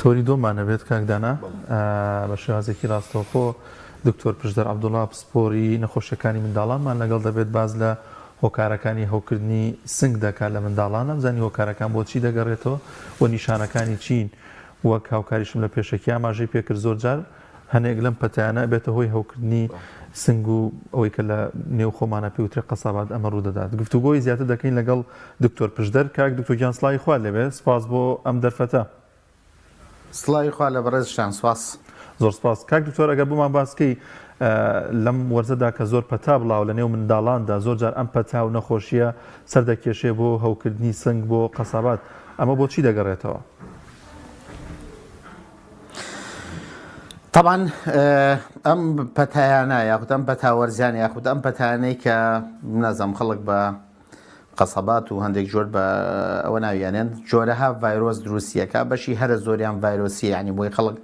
تۆری دۆمانەبێت کاکدانا بە شێوازێکی ڕاستەوخۆ دکتۆر پشدەر عەبدوڵڵا پسپۆری نەخۆشیەکانی منداڵانمان لەگەڵ دەبێت باز لە هۆکارەکانی هەوکردنی سنگ دەکات لە منداڵان ئەمزانی هۆکارەکان بۆچی دەگەڕێتەوە و نیشانەکانی چین وەک هاوکاریشم لە پێشەکی ئاماژەی پێکرد زۆر جار هەنێک لەم پەتایانە بێتە هۆی هەوکردنی سنگ و ئەوەی کە لە نێو خۆمانە پێوترێ قەسابات ئەمە ڕوودەدات. گفتوگۆی زیاتر دەکەین لەگەڵ دکتۆر پشدەر. کاک دکتۆر گیان سڵاوی خوا لەبێ، سپاس بۆ ئەم دەرفەتە. سڵاوی خوا لە بەڕێزشان سپاس. زۆر سپاس. کاک دکتۆر ئەگەر بمان باسکەی لەم وەرزەدا کە زۆر پەتا بڵاو لە نێو منداڵاندا زۆر جار ئەم پەتا و نەخۆشیە سەردەکێشێ بۆ هەوکردنی سنگ بۆ قەسابات، ئەمە بۆچی دەگەڕێتەوە؟ طبعا ئەم پەتایانە یاخود ئەم پەتاوەرزیان یاخود ئەم پەتانەی کە نازام خەڵک بە قەسەبات و هەندێک جۆر بە ئەوە ناویانێن جۆرەها ڤایرۆس دروستیەکە بەشی هەرە زۆریان ڤایرۆسی ینی بۆی خەڵک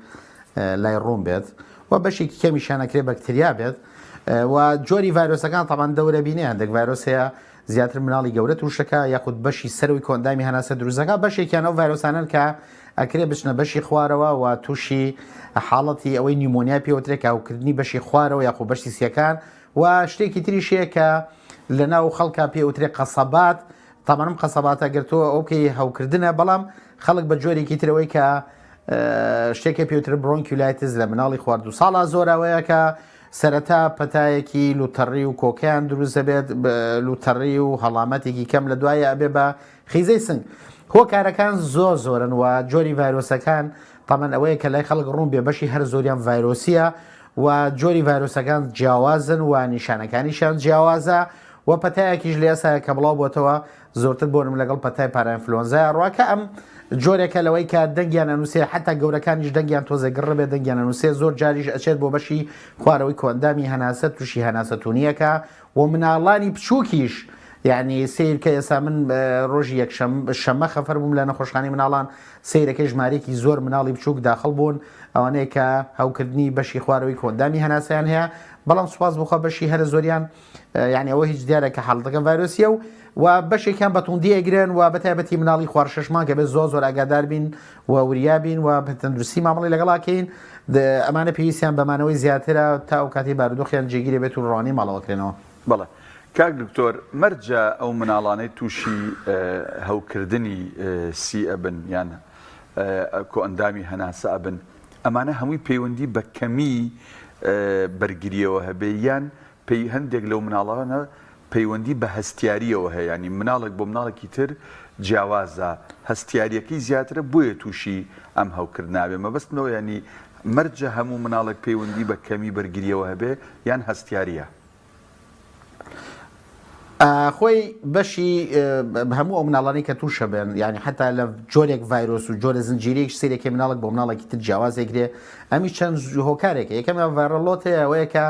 لای ڕوون بێت و بەشێکی کەمیشانەکرێ بەکتریا بێت و جۆری ڤایرۆسەکان تاوان دەورە بینێ هەندێک ڤایرۆس هەیە زیاتر مناڵی گەورە تووشەکە یاخود بەشی سەروی کۆندامی هەناسە دروستەکە بەشێکیان ئەو ڤایرۆسانن کە ئەکرێ بچنە بەشی خوارەوە و تووشی حاڵەتی ئەوەی نیمۆنیا پێوترێک ئاوکردنی بەشی خوارەوە یاخود بەشی سیەکان و شتێکی تریشەیە کە لە ناو خەڵکا پێوترێک قەسەبات. تەمەنم قەسەباتە گرتووە ئەوکەی هەوکردنە بەڵام خەڵک بە جۆرێکی ترەوەی کە شتێکی پێوتر برۆنکیولایتس لە مناڵی خوارد و ساڵا زۆراوەیە کە سەرەتا پەتایەکی لوتەڕی و کۆکیان دروست دەبێت لوتەڕی و هەڵامەتێکی کەم لە دوایە ئەبێ بە خیزەی سنگ. هۆکارەکان زۆر زۆرن و جۆری ڤایرۆسەکان تەمەن ئەوەیە کە لای خەڵک ڕوون بێ بەشی هەر زۆریان ڤایرۆسیە و جۆری ڤایرۆسەکان جیاوازن و نیشانەکانیشان جیاوازە و پەتایەکیش لە ئێستا کە بڵاو بۆتەوە زۆرتر بۆنم لەگەڵ پەتای پارائینفلۆنزای ڕواکە ئەم جۆرێکە لەوەی کە دەنگیان ئەنووسێ حتا گەورەکانیش دەنگیان تۆزە گڕ بێ دەنگیان ئەنووسێ زۆر جاریش ئەچێت بۆ بەشی خوارەوەی کۆندامی هەناسە تووشی هەناسەتونیەکە و مناڵانی بچووکیش یعنی سیر کە ئێستا من ڕۆژی شەمە خەفەر بووم لە نەخۆشخانەی مناڵان سیرەکەی ژمارەیەکی زۆر مناڵی بچووک داخڵ بوون ئەوانەیە کە هەوکردنی بەشی خوارەوەی کۆندامی هەناسەیان هەیە بەڵام سوپاس بخوا بەشی هەرە زۆریان یعنی ئەوە هیچ دیارە کە حاڵەتەکە ڤایرۆسیە و بەشێکیان بەتوندی ئەگرن و بەتایبەتی مناڵی خوار شەشمان کە بێت زۆر ئاگادار بین و وریا بین و تەندروستی مامەڵی لەگەڵاکەین ئەمانە پێویستیان بەمانەوەی زیاترە تا ئەو کاتی بارودۆخیان جێگیرێ بێت و ڕوانی ماڵەوەکرێنەوە. بەڵێ کاک دکتۆر مەرجە ئەو مناڵانەی تووشی هەوکردنی سی ئەبن یان کۆئەندامی هەناسە ئەبن ئەمانە هەمووی پەیوەندی بە کەمی بەرگریەوە هەبێ یان هەندێک لەو مناڵانە پەیوەندی بە هەستیاریەوە هەیە ینی مناڵێک بۆ مناڵێکی تر جیاوازە هەستیاریەکەی زیاترە بۆیە تووشی ئەم هەوکردنابێ مەبەستنەوە ینی مەرجە هەموو مناڵێک پەیوەندی بە کەمی بەرگریەوە هەبێ یان هەستیاریە؟ خۆی بەشی هەموو ئەو مناڵانی کە تووشە بێن ینی حتا لە جۆرێک ڤایرۆس و جۆرە زنجیرەیەک سیرێکی مناڵک بۆ مناڵێکی تر جیاوازێکرێ ئەمی چەند هۆکارێکە یەکەمە ڤایرۆلۆت هەیە ئەوەیە کە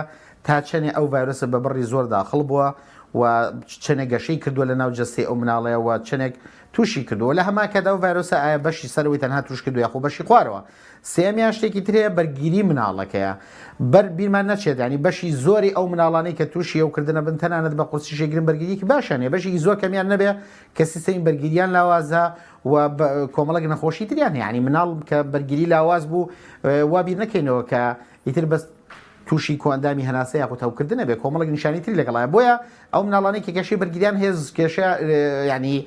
تا چەنێ ئەو ڤایرۆسە بە بڕی زۆر داخڵ بووە و چنێک گەشەی کردووە لە ناو جەستەی ئەو مناڵەیە و چنێک تووشی کردووە لە هەماکەدا و ڤایرۆسە ئایا بەشی سەرەوەی تەنها توش کردو یاخۆ بەشی خوارەوە. سێمیان شتێکی ترەیە بەرگیری مناڵەکەیە بەر بیرمان نەچێت ینی بەشی زۆری ئەو مناڵانەی کە تووشی ئەوکردنە بن تەنانەت بە قورسیشێگرن بەرگریکی باشانێ بەشی زۆر کەمیان نەبێ کە سیستەمی بەرگریان لاوازە و کۆمەڵک نەخۆشی تریان ینی مناڵ کە بەرگری لاواز بوو وابیر نەکەینەوە کە ئیتر بەس تووشی کۆندامی هەناسە یاخود هەوکردنە بێ کۆمەڵک نیشانی تری لەگەڵایە بۆیە ئەو مناڵانەی کە کێشەی بەرگریان هێز کێشە ینی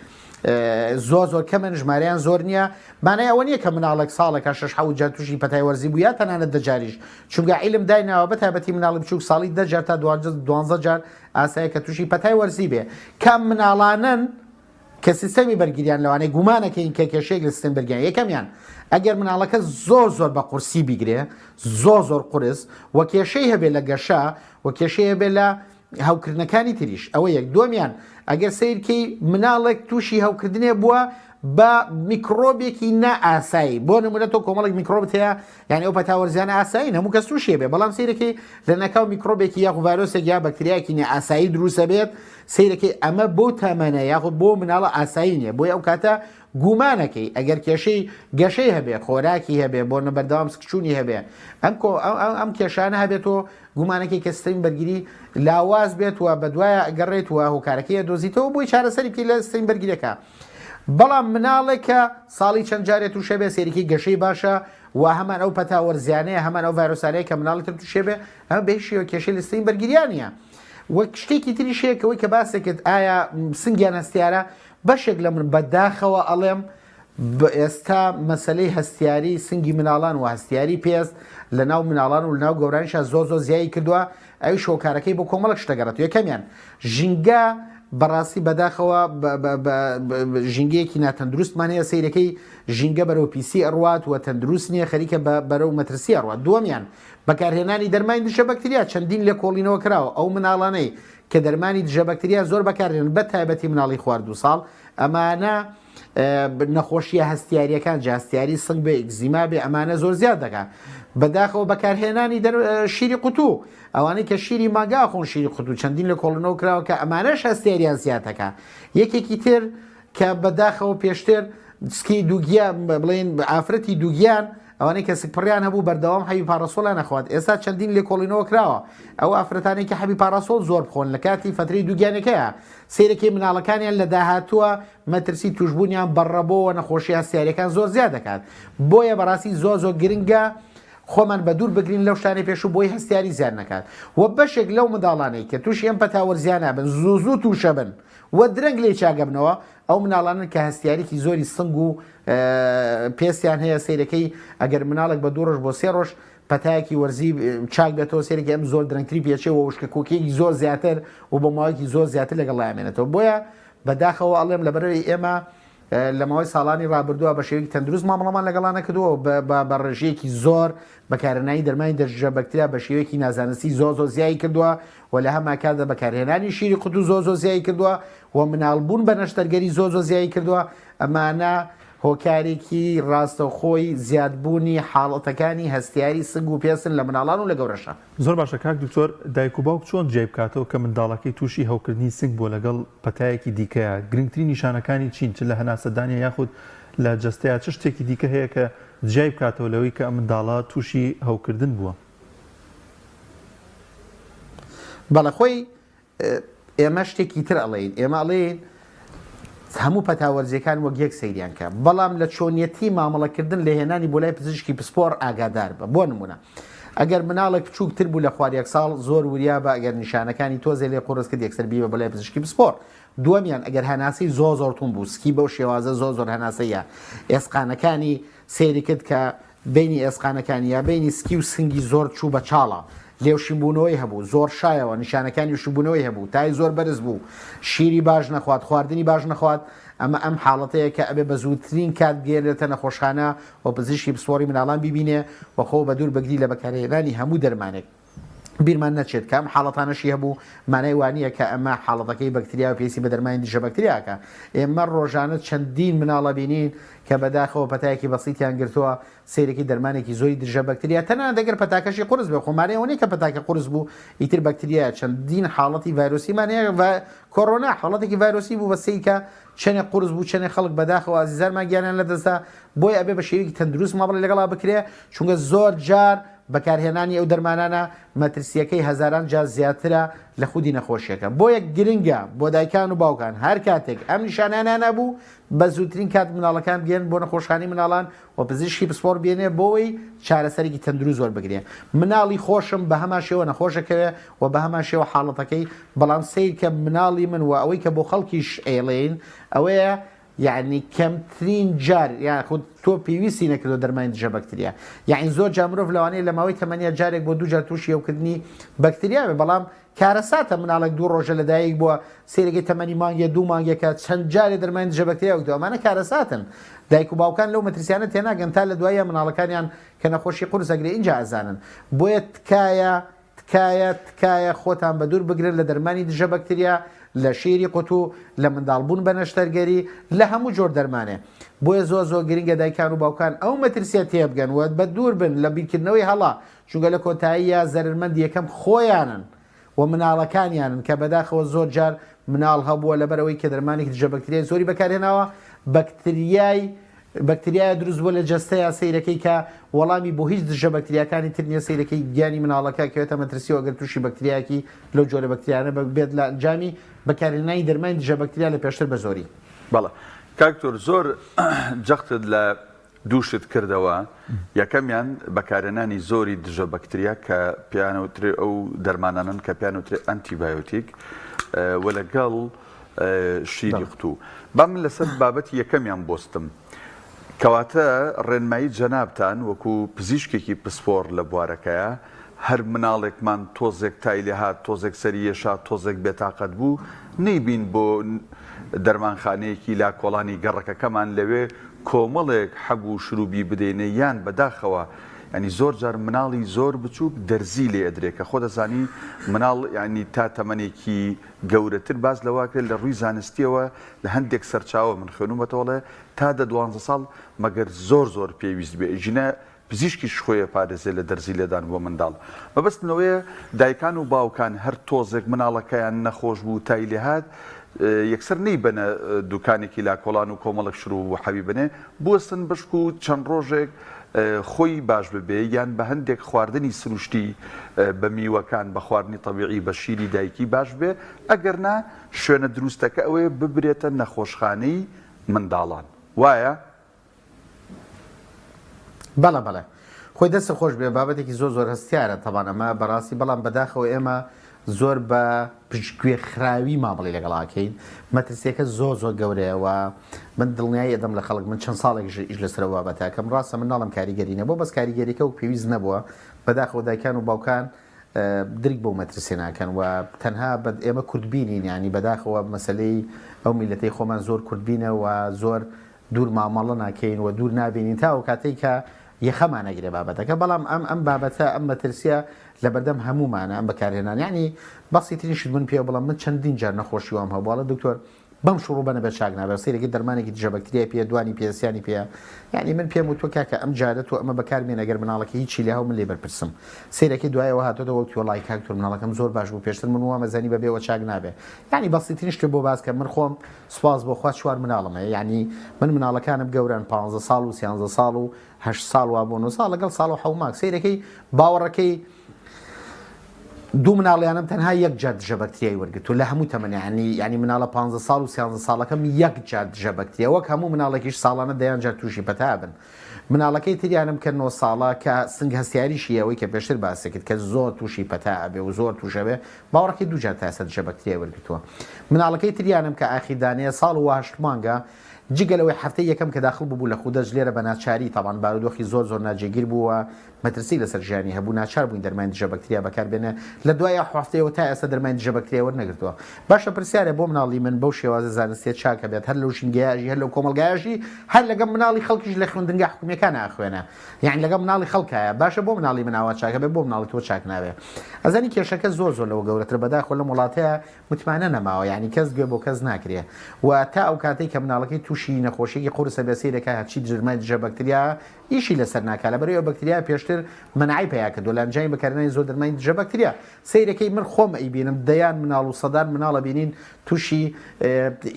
زۆر کەمن ژمارەیان زۆر نییە مانای ئەوە نییە کە مناڵێک ساڵێکە شش حەوت جار تووشی پەتای وەرزی بوو یا تەنانەت دەجاریش چونکە عیلم دایناوە بەتایبەتی مناڵی بچووک ساڵی 10 جار تا 12 جار ئاسایە کە تووشی پەتای وەرزی بێ کام مناڵانن کە سیستەمی بەرگریان لەوانەیە گومانەکەین کە کێشەیەک لە سیستەمی بەرگریان یەکەمیان ئەگەر مناڵەکە زۆر بە قورسی بیگرێ زۆر قورس و کێشەی هەبێ لە گەشە و کێشەی هەبێ لە هەوکردنەکانی تریش ئەوە یەک دومیان ئەگەر سیرکەی مناڵێک تووشی هەوکردنێ بووە بە میکرۆبێکی نائاسایی بۆ نمونە تۆ کۆمەڵێک میکرۆبت هەیە یعنی ئەو پەتاوەرزیانە ئاسایی هەموو کەس تووشێ بێ بەڵام سیرەکەی لە نەکاو میکرۆبێکی یاخو ڤایرۆسێک یا بەکتریایەکی نائاسایی دروستە بێت سیرەکەی ئەمە بۆ تەمەنە یاخود بۆ مناڵە ئاسایی نییە بۆی ئەو کاتە گومانەکەی ئەگەر کێشەی گەشەی هەبێ خۆراکی هەبێ بۆ نەبەردەوام سکچوونی هەبێ ئەم کێشانە هەبێتەوە گومانەکەی کە سیستەمی بەرگری لاواز بێت و بە دوایە گەڕێت و هۆکارەکەی دۆزیتەوە بۆی چارەسەری پێ لە سیستەمی بەرگریەکە بەڵام مناڵێکە ساڵی چەند جارێت تووشێ بێ سێریکی گەشەی باشە و هەمان ئەو پەتاوەرزیانەیە هەمان ئەو ڤایرۆسانەیە کە مناڵێتتر تووشێ بێ ئەمە بێشیەوە کێشەی لەستەی بەرگریانە وەک شتێکی تری شەیەکەوەی کە باسێکت ئایا سنگیان هەستیارە بەشێک لە من بەداخەوە ئەڵێم ئێستا مەسلەی هەستیاری سنگی مناڵان و هەستیاری پێست لە ناو مناڵان و لەناو گەورانیشە زۆ زیایی کردووە ئەوی شۆکارەکەی بۆ کۆمەڵک شتەگەڕێت یەکەمیان ژینگە بەڕاستی بەداخەوە ژینگەیەکی ناتەندروستمان هەیە سەیرەکەی ژینگە بەرەو پیسی ئەڕوات و تەندروست نییە خەریکە بەرەو مەترسی ئەڕوات دووەمیان بەکارهێنانی دەرمانی دژە بەکتریا چەندین لێ کۆڵینەوە کراوە ئەو مناڵانەی کە دەرمانی دژە بەکتریا زۆر بەکارهێن بە تایبەتی مناڵی خواردوو ساڵ ئەمانە نەخۆشیە هەستیاریەکان جاستیاری سنگ بێ ئگزیما بێ ئەمانە زۆر زیاد دەکات بەداخەوە بەکارهێنانی شیری قوتوو ئەوانەی کە شیری ماگا خۆن شیری قوتوو چەندین لە کۆڵنەوە کراوە کە ئەمانەش هەستیاریان زیاتەکە یەکێکی تر کە بەداخەوە پێشتر سکی دووگیان بڵێن ئافرەتی دووگیان ئەوانەی کە سکپڕیان هەبوو بەردەوام حەبی پاراسۆڵیان نەخوات ئێستا چەندین لێ کۆڵینەوە کراوە ئەو ئافرەتانێک کە حەبی پاراسۆڵ زۆر بخۆن لە کاتی فترەی دووگیانەکەیە سیرەکەی مناڵەکانیان لە داهاتووە مەترسی توشببوونیان بەڕەبەوە نەخۆشی هەستیاریەکان زۆر زیاد دەکات بۆیە بەڕاستی زۆر گرنگە خۆمان بە دوور بگرین لەو شتانی پێش و بۆی هەستیاری زیان نکات و بەشێک لەو منداڵانەی کە تووشی ئەم پەتاوەرزیانە بن زوو تووشە بن و درەنگ لێ چاگەبنەوە ئەو مناڵانن کە هەستیارێکی زۆری سنگ و پێستیان هەیە سیرەکەی ئەگەر مناڵێک بە دوو ڕۆژ بۆ سێ ڕۆژ پەتایەکی وەرزی چاک بێتەوە سێرەی ئەم زۆر درەنگتری پێچێەوە وشکە کۆکێکی زۆر زیاتر و بە ماوەیەکی زۆر زیاتر لەگەڵ لایمێنێتەوە بۆیە بەداخەوە ئەڵێم لەبەرەوەی ئێمە لە ماوەی ساڵانی ڕابردووە بە شێوەیەکی تەندروست مامەڵەمان لەگەڵانە کردووە بە ڕێژەیەکی زۆر بەکارهێنانی دەرمانی دەژە بەکتریا بە شێوەیەکی نازانستی زۆ زیایی کردووە و لە هەما کاتدا بەکارهێنانی شیری قوت و زۆ زیایی کردووە و مناڵبوون بە نەشتەرگەری زۆ زیایی کردووە ئەمانە هۆکارێکی ڕاستەوخۆی زیادبوونی حاڵەتەکانی هەستیاری سنگ و پێسن لە مناڵان و لە گەورەشە زۆر باشە کاک دکتۆر دایک و باوک چۆن جێ بکاتەوە کە منداڵەکەی تووشی هەوکردنی سنگ بۆ لەگەڵ پەتایەکی دیکەیە گرنگترین نیشانەکانی چین چ لە هەناسەدانیا یاخود لە جەستەیە چ شتێکی دیکە هەیە کە جێ بکاتەوە لەوەی کە ئەم منداڵە تووشی هەوکردن بووە بەڵە خۆی ئێمە شتێکی تر ئەڵێین ئێمە ئەڵێن هەموو پەتاوەرزیەکان وەک یەک سەیریان کە بەڵام لە چۆنیەتی مامەڵەکردن لە هێنانی بۆ لای پزیشکی پسپۆر ئاگادار بە بۆ نمونە ئەگەر مناڵێک بچووکتر بوو لە خوارد ساڵ زۆر وریا بە ئەگەر نیشانەکانی تۆزێ لێ قڕست کرد یەکسەر بیبە بە لای پزیشکی پسپۆر دووەمیان ئەگەر هەناسەی زۆرتون بوو سکی بەو شێوازە زۆر هەناسەیە ئێسقانەکانی سێری کرد کە بینی ئێسقانەکانی یا بینی سکی و سنگی زۆر چوو بە چاڵە لێوشیبوونەوەی هەبوو زۆر شایەوە نیشانەکانی وشیبوونەوەی هەبوو تای زۆر بەرز بوو شیری باش نەخوات خواردنی باش نەخوات ئەمە ئەم حاڵەتەیە کە ئەبێ بە زووترین کات گێرێتە نەخۆشخانە و پزیشکی پسپۆری مناڵان ببینێ وەخۆ بە دوور بگری لە بەکارهێنانی هەموو دەرمانێک بیرمان نەچێت کەم حاڵەتانەشی هەبوو مانای وانییە کە ئەمە حاڵەتەکەی بەکتریا و پێسی بە دەرمانی دیژە بەکتریاکە ئێمە ڕۆژانە چەندین مناڵە بینین کە بەداخەوە پەتایەکی بەسییتیان گرتووە سیرێکی دەرمانێکی زۆری دژە بەکتریا تەنها دەگەر پەتاکەشی قرس بێ خۆمارەوەی کە پەتاکە قرس بوو ئیتر بەکتریا چەندین حاڵەتی ڤایرۆسیمانەیە و کۆڕۆنا حاڵەتێکی ڤایرۆسی بوو بەسەی کە چەنێ قرس بوو چەنێ خەڵک بەداخەوە ئازیزارمان گیانیان لەدەستا بۆی ئەبێ بە شێوەیەکی تەندروست ماڵی لەگەڵا بکرێ چونکە زۆر جار بەکارهێنانی ئەو دەرمانانە مەترسیەکەی هەزاران جار زیاترە لە خودی نەخۆشیەکە بۆ یەک گرنگە بۆ دایکان و باوکان هەر کاتێک ئەم نیشانانە نەبوو بە زووترین کات مناڵەکان بێن بۆ نەخۆشخانەی مناڵان و پزیشکی پسپۆر بێنێ بۆی چارەسەرێکی تەندروست وەربگرێ مناڵی خۆشم بە هەما شێوە نەخۆشەکەوێ و بە هەما شێوە حاڵەتەکەی بەڵام سیر کە مناڵی من و ئەوەی کە بۆ خەڵکیش ئێڵێن ئەوەیە یعنی کەمترین جار یان خود تۆ پێویستی نەکردو دەرمانی دژە بەکتریا یعنی زۆر جا مرۆڤ لەوانەیە لە ماوەی تەمەنیا جارێک بۆ دوو جار تووشی هەوکردنی بەکتریا بێ بەڵام کارەساتە مناڵێک دوو ڕۆژە لەدایک بووە سێرەگەی تەمەنی مانگە دوو مانگێکە چەند جارێ دەرمانی دژە بەکتریا وەکتەوە ئەمانە کارەساتن دایک و باوکان لەو مەترسیانە تێناگەن تا لە دوایە مناڵەکانیان کە نەخۆشی قورس ئەگرێ اینجا ئەزانن بۆیە تکایە خۆتان بە دوور بگرن لە دەرمانی دژە بەکتریا لە شێری قوت و لە منداڵبوون بە نەشتەرگەری لە هەموو جۆر دەرمانێ بۆیە زۆر گرنگە دایکان و باوکان ئەو مەترسیە تێبگەن و بە دوور بن لە بیرکردنەوەی هەڵا چونگە لە کۆتاییە زەرمەند یەکەم خۆیانن و مناڵەکانیانن کە بەداخەوە زۆر جار مناڵ هەبووە لەبەرەوەی کە دەرمانێک دژە بەکتریای زۆری بەکارهێناوە بەکتریای دروست بووە لە جەستەیە سەیرەکەی کە وەڵامی بۆ هیچ دژە بەکتریاکانی تر نیە سەیرەکەی گیانی مناڵەکە کەوێتە مەترسیەوە ئەگەر تووشی بەکتریاکی لەو جۆرە بەکتریانە بێت لە ئەنجامی بەکارهێنانی دەرمانی دژە بەکتریا لە پێشتر بە زۆری بەڵێ کاکتۆر زۆر جەختت لە دووشت کردەوە یەکەمیان بەکارهێنانی زۆری دژە بەکتریا کە پیانوترێ ئەو دەرمانانن کە پیانوترێ ئەنتیبایۆتیک و لەگەڵ شیری قوتوو. با من لەسەر بابەتی یەکەمیان بۆستم کەواتە ڕێنمایی جەنابتان وەکو پزیشکێکی پسپۆر لە بوارەکەیە هەر مناڵێکمان تۆزێک تای لێهات تۆزێک سەریێشا تۆزێک بێتاقەت بوو نەیبین بۆ دەرمانخانەیەکی لا کۆڵانی گەڕەکەکەمان لەوێ کۆمەڵێک حەبوو شروبی بدەینە یان بەداخەوە ینی زۆر جار مناڵی زۆر بچووک دەرزی لێ ئەدرێ کە خۆ دەزانی مناڵ ینی تا تەمەنێکی گەورەتر باز لەواکرێت لە ڕووی زانستیەوە لە هەندێک سەرچاوە من خوێنومەتەوەڵێ تا دە 12 ساڵ مەگەر زۆر پێویست بێ ژینە پزیشکیش خۆیە پارێزێ لە دەرزی لێدان بۆ منداڵ بەبستنەوەیە دایکان و باوکان هەر تۆزێک مناڵەکەیان نەخۆش بوو تای لێهات یەکسەر نەیبەنە دوکانێکی لا کۆڵان و کۆمەڵک شروع و حەبی بنێ بوەستن بشک و چەند ڕۆژێک خۆی باش ببێ یان بە هەندێک خواردنی سروشتی بە میوەکان بە خواردنی تەبیعی بە شیری دایکی باش بێ ئەگەر نا شوێنە دروستەکە ئەوەیە ببرێتە نەخۆشخانەی منداڵان وایە؟ بەڵێ خۆی دەستە خۆش بێ بابەتێکی زۆر هەستیارە تەوان ئەمە بەڕاستی بەڵام بەداخەوە ئێمە زۆر بە پشتگوێ خراوی مامەڵی لەگەڵاکەین مەترسیەکە زۆر گەورەیەوە من دڵنیایی ئەدەم لە خەڵک من چەند ساڵێک ئیش لەسەر بابەتەکەم ڕاستە من ناڵم کاریگەرینە بۆ بەس کاریگەریەکە و پێویست نەبووە بەداخەوە دایکان و باوکان دریک بۆ مەترسێ ناکەن و تەنها ئێمە کورتبینین ینی بەداخەوە مەسلەی ئەو میلەتەی خۆمان زۆر کورتبینە و زۆر دوور مامەڵە ناکەین و دوور نابینین تا و کاتێک کە یەخەمان نەگرێ بابەتەکە بەڵام ئەم بابەتە ئەم مەترسیە لە بەردەم هەمومانە ئەم بەکارهێنان ینی بەسی تریشت من پێ بڵام من چەندین جار نەخۆشی وام هەبواڵە دکتۆر بەم شوڕوو بەنە بە چاک نابێت سەیرێکی دەرمانێکی دژە بەکتریا پێ دوانی پێسیانی پێ یعنی من پێم وتۆ کاکە ئەم جارەت و ئەمە بەکارمێن ئەگەر مناڵەکە هیچی لێ هەو من لێ بەرپرسم سەیرێکی دوایەوە هاتۆتەوە وەڵی وڵای کاکتۆر مناڵەکەم زۆر باش بوو پێشتر من وامە زەنی بەبێەوە چاک نابێ یعنی بەسی تریشت بۆ باسکە من خۆم سوپاس بۆ خوا چوار مناڵم هەیە یعنی من مناڵەکانم گەورن 15 ساڵ و 13 ساڵ و 8 ساڵ وا بۆ 9 ساڵ لەگەڵ ساڵ و حەوماک سەیرەکەی باوەڕەکەی دوو مناڵیانم تەنها یەک جار دژە بەکتریای وەرگرت و لە هەموو تەمەنی ینی مناڵە 15 ساڵ و 13 ساڵەکەم یەک جار دژە بەکتریا وەک هەموو مناڵێکیش ساڵانە دەیان جار تووشی پەتا بن مناڵەکەی تریانم کە 9 ساڵە کە سنگ هەستیاریشی ئەوەی کە پێشتر باسێکت کە زۆر تووشی پەتا بێ و زۆر تووشەبێ باوەڕەکەی دوو جار تا ئێستا دژە بەکتریای وەرگرتووە مناڵەکەی تریانم کە ئاخیدانەیە ساڵ و 8 مانگە جگەلەوەی هەفتەی یەکەم کە داخل بوو لە خودەش لێرە بە ناچاری تاوان بارودۆخی زۆر ناجێگیر بووە مەترسی لەسەر ژیانی هەبوو ناچار بووین دەرمانی دژە بەکتریا بەکاربێنە لە دوای هەفتەیەوە تا ئێستا دەرمانی دژە بەکتریا وەرنەگرتووە باشە پرسیارە بۆ مناڵی من بەو شێوازە زانستیە چاکە بێت هەر لەو ژینگەیاژی هەر لەو کۆمەلگایژی هەر لەگەڵ مناڵی خەڵکیش لە خوێندنگا حکومیەکان ناخوێنە یعنی لەگەڵ مناڵی خەڵکایە باشە بۆ مناڵی مناوە چاکە بێت بۆ مناڵی تۆ چاک ناوێ ئەزانی کێشەکە زۆر لەوە گەورەتر بەداخۆ لە وڵاتەیە متمانە نەماوە یعنی کەس گوێ بۆ کەس ناکرێ و تا ئەو کاتێک کە مناڵەکەی تووشی نەخۆشیی قورسە بەسیرەکە هەچی دژمای دژە بەکتریا ئیشی لەسەر ناکا لە بەرەوە بەکتریا پێشتر منعی پێیا کە دۆلانجای بەکارهێنانی زۆر دەرمانی دژە بەکتریا سەیرەکەی من خۆم ئەیبینم دەیان مناڵ و سەدان مناڵە بینین تووشی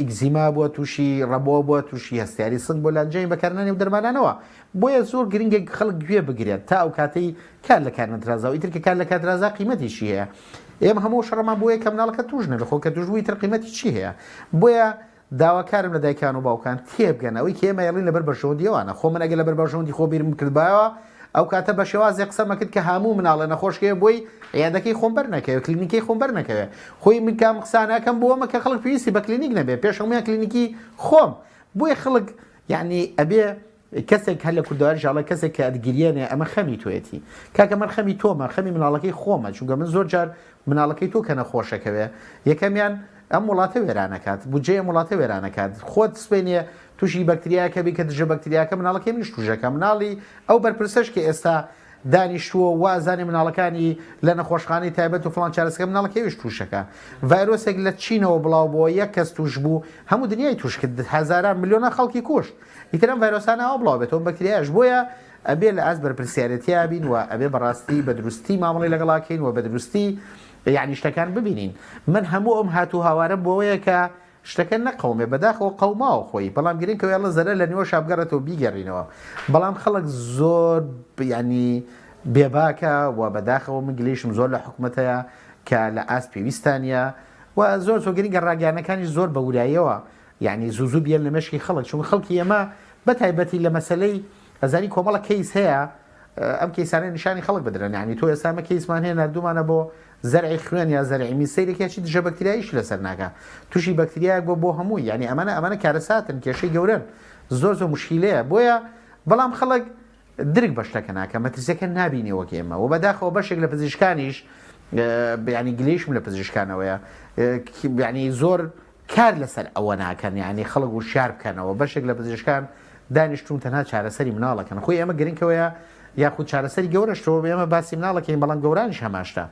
ئیگزیما بووە تووشی ڕەبۆ بووە تووشی هەستیاری سنگ بۆ لانجای بەکارهێنانی و دەرمانانەوە بۆیە زۆر گرنگە خەڵک گوێ بگرێت تا ئەو کاتەی کار لە کارنەترازا و ئیتر کە کار لە کاترازا قیمەتیشی هەیە ئێمە هەموو شەڕەمان بۆیە کە مناڵەکە توش نەبێ خۆ کە توش بووی تر قیمەتی چی هەیە بۆیە داواکارم لە دایکان و باوکان تێبگەنەوەی کە ئێمە یاڵین لەبەر بەشەوەندیەوەوانە خۆ من ئەگە لەبەر بەشەوەندی خۆ بیرم کردبایەوە ئەو کاتە بە شێوازی قسەمە کرد کە هەموو مناڵە نەخۆشکەیە بۆی عیادەکەی خۆم بەر نەکەوێت کلینیکەی خۆم بەر نەکەوێت خۆی من کام قسانەکەم بۆمە کە خەڵک پێویستی بە کلینیک نەبێ پێش هەمویان کلینیکی خۆم بۆیە خەڵک یعنی ئەبێ کەسێک هەر لە کوردەواری ژاڵە کەسێک کە ئەدگیریانێ ئەمە خەمی تۆیەتی کاکە من خەمی تۆمە خەمی مناڵەکەی خۆمە چونکە من زۆر جار مناڵەکەی تۆ کە نەخۆشەکەوێ یەکەمیان ئەم وڵاتە وێرانەکات بودجێ ئەم وڵاتە وێرانەکات خۆت سپێنێ تووشی بەکتریاکە بی کە دژە بەکتریاکە مناڵەکەی منیش توژەکە مناڵی ئەو بەرپرسەش کە ئێستا دانیشتووە وازانێ مناڵەکانی لە نەخۆشخانەی تایبەت و فڵان چارەسەکە مناڵەکەیش تووشەکە ڤایرۆسێک لە چینەوە بڵاو بۆ یەک کەس توش بوو هەموو دنیای توش کرد هەزاران ملیۆنە خەڵکی کوشت ئیترم ڤایرۆسانە ئەو بڵاو بێتەوە بەکتریاش بۆیە ئەبێ لە ئاست بەرپرسیارەتیا بین و ئەبێ بەڕاستی بە دروستی مامەڵی لەگەڵاکەین و بە دروستی یعنی شتەکان ببینین من هەموو ئەم هاتوو هاوارە بۆیە کە شتەکە نەقەومێ بەداخەوە قەوماوە خۆی بەڵام گرنگ کەوێڵە زەرە لە نیوە شابگەڕێتەوە بیگەڕینەوە بەڵام خەڵک زۆر ینی بێباکە و بەداخەوە من گلەیشم زۆر لە حکوومەتەیە کە لە ئاست پێویستانە و زۆر گرنگە ڕاگەانەکانی زۆر بە وراییەوە یعنی زوو بیان لە مەشکی خەڵک چون خەڵکی ئێمە بەتایبەتی لە مەسلەی ئەزانی کۆمەڵە کەیس هەیە ئەم کەیسانەی نیشانی خەڵک بدرن ینی تۆ ئێسامە کەیسمان هەیە نردومانە بۆ زەرعی خوێن یا زەرعی میسەیرێکی دژە بەکتریاییش لەسەر ناکە تووشی بەکتریایەک بۆ هەموو ینی ئەمانە کارەساتن کێشەی گەورن زۆر مشکیلەیە بۆیە بەڵام خەڵک درک بە شتەکە ناکە مەترسیەکە نبینیەوە ئێمە و بەداخەوە بەشێک لە پزیشکانیش ینی گلێشم لە پزیشکانەوەیە ینی زۆر کار لەسەر ئەوە ناکەن ینی خەڵک و شار بکەنەوە بەشێک لە پزیشکان دانیشتون تەنها چارەسەری مناڵەکەن خۆی ئێمە گرنگەوەیە یاخود چارەسەری گەورەشتەوە ئێمە باسی مناڵەکەین بەڵام گەورانیش هەماشتا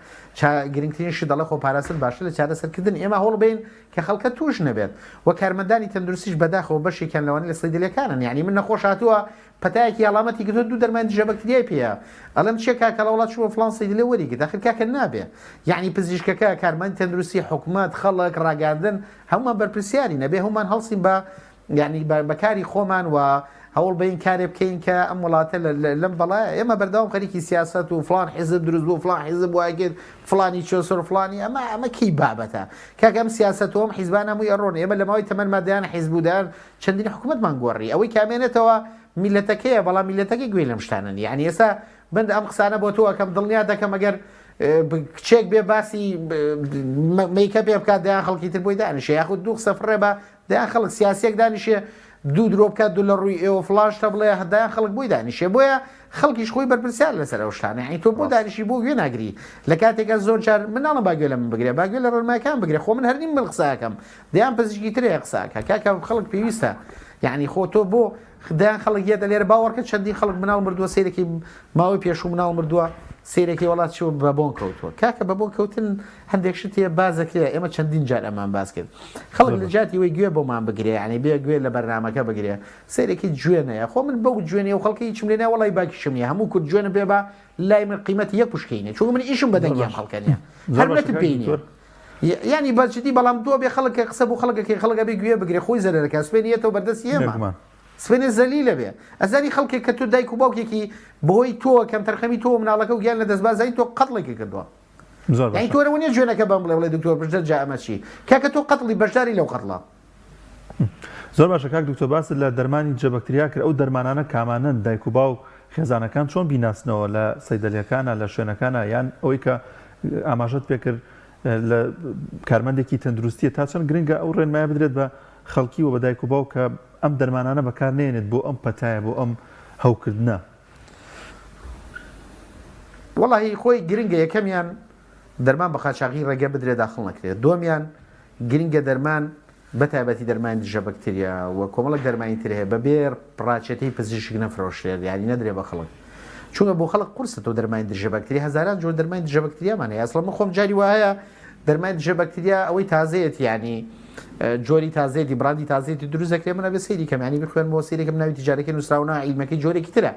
گرنگترینشی دەڵێ خۆ پاراستن باشە لە چارەسەرکردن ئێمە هەوڵ بین کە خەڵکە توش نەبێت و کارمەندانی تەندروستیش بەداخەوە بەشێکیان لەوانەیە لە سەیدەلەکانن یعنی من نەخۆش هاتووە پەتایەکی ئەڵامەتی کردو دوو دەرمان دژە بەکتریای پێەیە ئەڵم چیە کاکە لە وڵات چووە فڵان سەیدلێ وەریگرت داخل کاکە نابێ یعنی پزیشکەکە کارمەندی تەندروستی حکوومەت خەڵک ڕاگاندن هەمومان بەرپرسیاری نەبێ هەمومان هەڵسین بە ینی بەکاری خۆمان و هەوڵ بین کارێ بکەین کە ئەم وڵاتە لەم بەڵای ئێمە بەرداوام خەریکی سیاست و فلان حیزب دروست بوو فلان حیزب وایگرت فلانی چۆسەر فلانی ئەمە کی بابەتە کاکە ئەم سیاستەوەم حیزبان هەمووی ئەڕۆن ئێمە لە ماوەی تەمەن مادەیان حیزبودان چەندین حکوومەتمان گۆڕی ئەوەی کامێنێتەوە میلەتەکەیە بەڵام میلەتەکەی گوێ لەم شتانن یعنی ئێستا بند ئەم قسانە بۆ تۆ ئەەکەم دڵنیا دەکەم ئەگەر کچێک بێ باسی میکە پێ بکات دەیان خەڵکی تر بۆی دانیشێ یاخود دوو قسە فڕێ بە دەیان خەڵک سیاسێک دانیشێ دوو درۆ بکات دوو لە ڕووی ئێوە فلاش تا بڵێ هەدایان خەڵک بۆی دانیشێ بۆیە خەڵکیش خۆی بەرپرسیار لەسەر ئەو شتانە یعنی تۆ بۆ دانیشی بۆ گوێ ناگری لە کاتێکە زۆر جار مناڵم باگوێ لە من بگرێ باگوێ لە ڕۆنمایەکان بگرێ خۆ من هەرنیم من قساکەم دەیان پزیشکی ترێ قساکە کاکە خەڵک پێویستە یعنی خۆ تۆ بۆ خدایان خەڵک یەدە لێرە باوەڕکە چەندین خەڵک مناڵ مردووە سیرێکی ماوەی پێشوو مناڵ مردووە سیرێکی وڵات چوە بە بۆن کەوتووە کاکە بە بۆن کەوتن هەندێک شتێ بازەکرێ ئێمە چەندین جار ئەمان باس کرد خەڵک لە جاتی وی گوێ بۆمان بگرێ ینی بێ گوێ لە بەرنامەکە بگرێ سیرێکی جوێنەیە خۆ من بەو جوێنێ و خەڵکی هیچم لێنە وڵی باکیشم نیە هەموو کورد جوێنە بێ بە لای من قیمەتی یەک پشکینە چون من ئیشم بەدەنگیان خەڵکە نیە هەرمەت بینی ینی بەچدی بەڵام دۆ بێ خەڵک قسە بۆ خەڵکەکەی خەڵک بێ گوێ بگرێ خۆی زەرەکە سوێنیێتەوە بەردەستی ئێمە سوێنێ زەلیلە بێ ئەزانی خەڵکێک کە تۆ دایک و باوکێکی بەهۆی تۆ کەم تەرخەمی تۆ مناڵەکە و گیان لە دەستبازایی تۆ قەتڵێکی کردووە یعنی تۆرەوە جوێنەکە بەم بڵێ دکتۆر بژدە جامە چی کاکە تۆ قەتڵی بەشداری لەو قەتڵە زۆر باشە کاک دکتۆر باست لە دەرمانی جەبەکتریا کرد ئەو دەرمانانە کامانن دایک و باو خێزانەکان چۆن بیناسنەوە لە سەیدەلیەکانە لە شوێنەکانە یان ئەوەی کە ئاماژەت پێکرد لە کارمەندێکی تەندروستیە تا چەند گرنگە ئەو ڕێنمایە بدرێت بە خەڵکی و بە دایک و باو کە ئەم دەرمانانە بەکار نێنێت بۆ ئەم پەتایە بۆ ئەم هەوکردنە وەڵی خۆی گرنگە یەکەمیان دەرمان بە قاچاقی ڕێگە بدرێت داخڵ نەکرێت دومیان گرنگە دەرمان بەتایبەتی دەرمانی دژە بەکتریا و کۆمەڵک دەرمانی تر هەیە بەبێ ڕاچێتی پزیشک نەفرۆشێت یانی نەدرێ بە خەڵک چونکە بۆ خەڵک قورسە تۆ دەرمانی دژە بەکتری هەزاران جۆر دەرمانی دژە بەکتریامان هەیە ئەسڵ من خۆم جاری وایە دەرمانی دژە بەکتریا ئەوەی تازەیەت ینی جۆری تازەیەتی براندی تازەیەتی دروستەکرێ منە بە سەیری کەمانی بخوێن بۆ سەیرێکم ناوی تیجارەکەی نووسراونە عیلمەکەی جۆرێکی ترە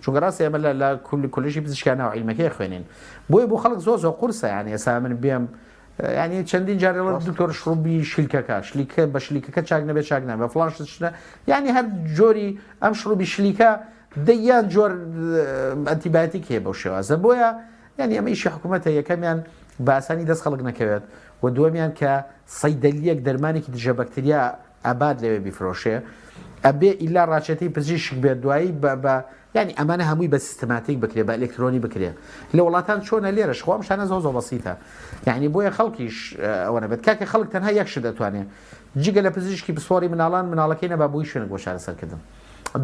چونکە ڕاستی ئێمە لە کولژی پزیشکانە و عیلمەکەی خوێنین بۆیە بۆ خەڵک زۆر قورسە یانی ئێستا من بێم ینی چەندین جارێ دکتۆر شڕوبی شلیکەکە شلیکە بە شلیکەکە چاک نەبێت چاک نابێت فڵان شتە ینی هەر جۆری ئەم شڕوبی شلیکە دەیان جۆر ئەنتیبایۆتیک هەیە بەو شێوازە بۆیە ینی ئەمە ئیشی حکوومەتە یەکەمیان بە ئاسانی دەست خەڵک نەکەوێت و دووەمیان کە سەیدەلیەک دەرمانێکی دژە بەکتریا ئاباد لەوێ بیفرۆشێ ئەبێ ئیلا ڕاچەتی پزیشک بێت دوایی بە ینی ئەمانە هەمووی بە سیستماتیک بکرێ بە ئەلکترۆنی بکرێ لە وڵاتان چۆنە لێرە خۆم شانە زۆ بەسیتە یعنی بۆیە خەڵکیش ئەوە نەبێت کاکە خەڵک تەنها یەکش دەتوانێت جگە لە پزیشکی بسپۆری مناڵەکەی نەبا بووی شوێنە بۆ چارەسەرکردن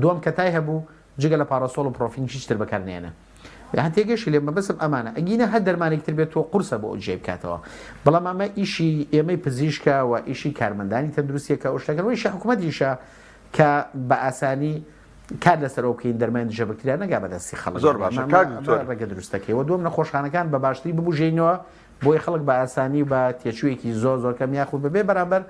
دووەم کەتای هەبوو جگە لە پاراسۆڵ و پرۆفینیش تر بەکارنێنە هەتێگەشی لێمە بەسم ئەمانە ئەگینە هەر دەرمانێکتر بێت تۆ قورسە بۆ جێ بکاتەوە بەڵام ئەمە ئیشی ئێمەی پزیشکە و ئیشی کارمەندانی تەندروستیەکە ئەو شتەکەەوەی حکوومەتیشە کە بە ئاسانی کار لەسەرەوە بکەین دەرمانی دژە بەکتریا نەگا بەدەستی خەڵک زۆر باشە ڕێگە دروستەکەیەوە دووەم نەخۆشخانەکان بە باشتری ببوژێنەوە بۆی خەڵک بە ئاسانی بە تێچوویەکی زۆر کەم یاخود ببێ بەرامبەر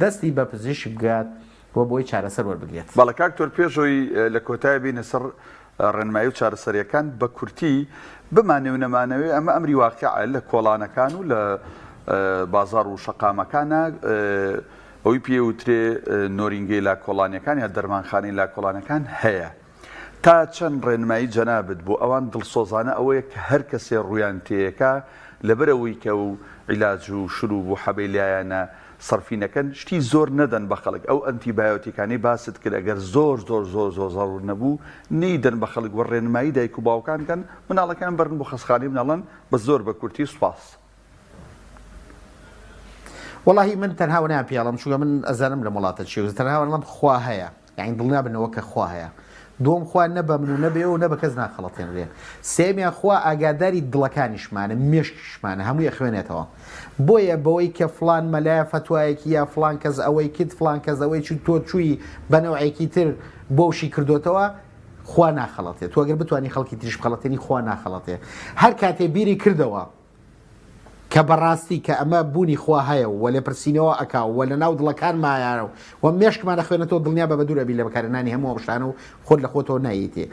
دەستی بە پزیشک بگات بۆ بۆی چارەسەر وەربگرێت بەڵە کاکتۆر پێشەوەی لە کۆتای بینە سەر ڕێنمایی و چارەسەریەکان بە کورتی بمانێ و نەمانەوێ ئەمە ئەمری واقعە لە کۆڵانەکان و لە بازار و شەقامەکانە ئەوی پێوترێ نۆرینگەی لا کۆڵانیەکان یا دەرمانخانەی لا کۆڵانەکان هەیە تا چەند ڕێنمایی جەنابەت بۆ ئەوان دڵسۆزانە ئەوەیە کە هەر کەسێ ڕویان تێیەکە لەبەرەوەی کە و عیلاج و شروع و حەبەی لایەنە سەرفینەکەن شتی زۆر نەدەن بە خەڵک ئەو ئەنتیبایۆتیکانی باست کرد ئەگەر زۆر زۆر زۆر زۆر زەڕور نەبوو نەیدەن بە خەڵک وە ڕێنمایی دایک و باوکانکەن مناڵەکان بەرن بۆ خەسخانی مناڵن بە زۆر بە کورتی سوپاس. وڵی من تەنها نام پیاڵم چووکە من ئەزانم لە وڵاتە چی تەنها لەم خوا هەیە یعنی دڵنیا بنەوە کە خوا هەیە دوم خوا نەبە من و نەبێ و نەبە کەس ناخەڵەتێنرێ سێمیان خوا ئاگاداری دڵەکانیشمانە مێشکیشمانە هەمووی خوێنێتەوە بۆیە بەوەی کە فلان مەلایە فتوایەکی یا فلان کەس ئەوەی کرد فلان کەس ئەوەی چ تۆ چووی بەنەوەیەکی تر بۆشی کردوتەوە خوا ناخەڵەتێت تو ئەگەر بتوانانی خەڵکی تریش بخەڵەتێنی خوا ناخەڵەتێ هەر کاتێ بیری کردەوە کە بەڕاستی کە ئەمە بوونی خوا هەیە و لێ پرسیینەوە ئەکا و لە ناو دڵەکان مایانە و مێشکمانە خوێنێتەوە دڵنیا بە بەدوورەبی لە بەکارێنانی هەموو شتانە و خۆت لە خۆتەوە نایێتێ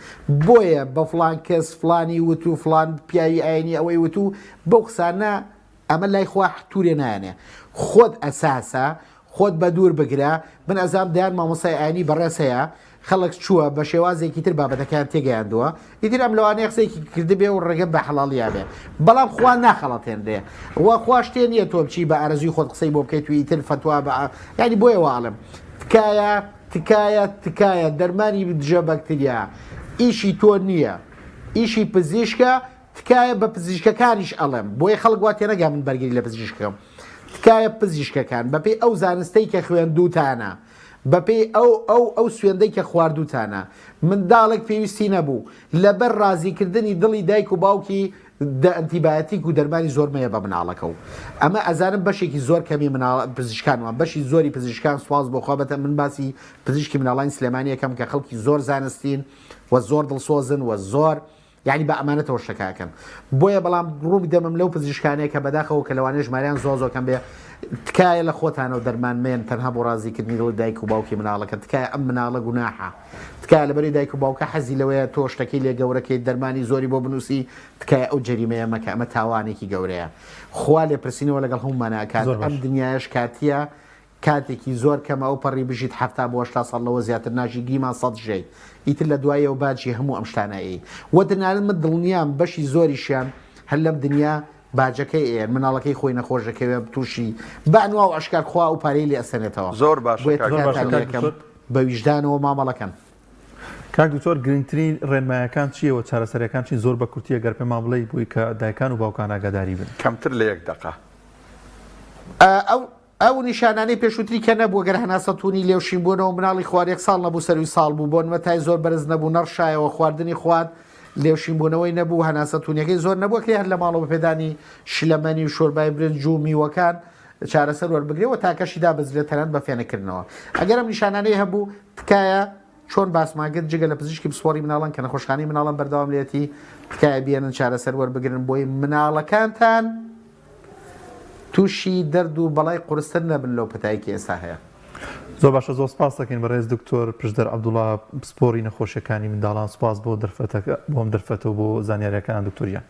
بۆیە بە فلان کەس فلانی وت و فلان پیاوی ئاینی ئەوەی وت و بەو قسانە ئەمە لای خوا توورێ نایانێ خۆت ئەساسە خۆت بە دوور بگرە من ئەزام دایان مامۆسای ئاینی بەڕێز هەیە خەڵک چووە بە شێوازێکی تر بابەتەکان تێگەیاندووە ئیتر ئەم لەوانەیە قسەیەکی کردبێ و ڕێگە بە حەڵاڵیا بێ بەڵام خوا ناخەڵەتێنرێ وە خوا شتێ نییە تۆ بچی بە ئارەزوی خۆت قسەی بۆ بکەیت و ئیتر فتوا بە ینی بۆیە واڵم تکایە دەرمانی دژە بەکتریا ئیشی تۆ نییە ئیشی پزیشکە تکایە بە پزیشکەکانیش ئەڵێم بۆیە خەڵک وا تێنەگا من بەرگری لە پزیشکەکەم تکایە پزیشکەکان بەپێی ئەو زانستەی کە خوێندووتانە بەپێی ئەو سوێندەی کە خواردووتانە منداڵێک پێویستی نەبوو لەبەر ڕازیکردنی دڵی دایک و باوکی ئەنتیبایەتیک و دەرمانی زۆرمەیە بە مناڵەکە و ئەمە ئەزانم بەشێکی زۆر کەمی پزیشکانوان بەشی زۆری پزیشکان سواز بۆ خۆبەتە من باسی پزیشکی مناڵانی سلێمانی یەکەم کە خەڵکی زۆر زانستین و زۆر دڵسۆزن و زۆر یعنی بە ئەمانەتەوە شتەکەکەن بۆیە بەڵام ڕووی دەمەم لەو پزیشکانەیە کە بەداخەوە کە لەوانەیە ژماریان زۆزۆکەم بێ تکایە لە خۆتانە و دەرمانمێن تەنها بۆ ڕازیکردنی دڵی دایک و باوکی مناڵەکە تکایە ئەم مناڵە گوناحە تکایە لەبەری دایک و باوکە حەزی لەوەیە تۆ شتەکەی لێ گەورەکەی دەرمانی زۆری بۆ بنووسی تکایە ئەو جەریمەیە مەکە ئەمە تاوانێکی گەورەیە خوا لێ پرسینەوە لەگەڵ هەمومانەکات ئەم دنیایش کاتیە کاتێکی زۆر کەمە ئەو پەڕی بژیت هەفتا بۆ 80 ساڵ لەوە زیاتر ناژی گیمان سەد ژەی ئیتر لە دوایە و باجی هەموو ئەم شتانایی وە دەنالن من دڵنیام بەشی زۆریشیان هەر لەم دنیا باجەکەی ئێن مناڵەکەی خۆی نەخۆشەکەوێ تووشی بەنوا و ئەشکار خوا و پارەی لێ ئەسەنێتەوە زۆر باش بە ویژدانەوە مامەڵەکەن کاک دکتۆر گرنگترین ڕێنمایەکان چیەوە چارەسەرەکان چی زۆر بە کورتیە گەر پێمان بڵێ بووی کە دایکان و باوکان ئاگاداری بن کەمتر لە 1 دقه ئەو نیشانانەی پێشووتری کە نەبوو گەر هەناسەتونی لێوشین بوونەوە مناڵی خوارێک ساڵ نەبوو سەروی ساڵ بوو بۆ نمەتای زۆر بەرز نەبوو نەڕشایەوە خواردنی خوارد لێوشین بوونەوەی نەبوو هەناسەتونیەکەی زۆر نەبووە کە هەر لە ماڵەوە بەپێدانی شلەمەنی و شۆربای برنج و میوەکان چارەسەر وەربگرێەوە تاکەشی دابزرێت تەنان بە فێنەکردنەوە ئەگەر ئەم نیشانانەی هەبوو تکایە چۆن باسماگرت جگە لە پزیشکی پسپۆری مناڵان کە نەخۆشخانەی مناڵان بەردەوام لێتی تکایە بێنن چارەسەر وەربگرن بۆی مناڵەکانتان تووشی دەرد و بەڵای قورستر نەبن لەو پەتایکی ئێستا هەیە زۆر باشە زۆر سپاس دەکەین بەڕێز دکتۆر پشدەر عەبدوڵڵا پسپۆری نەخۆشیەکانی منداڵان سپاس بۆ دەرفەتەکە بۆم دەرفەتەوە بۆ زانیاریەکان دکتۆریان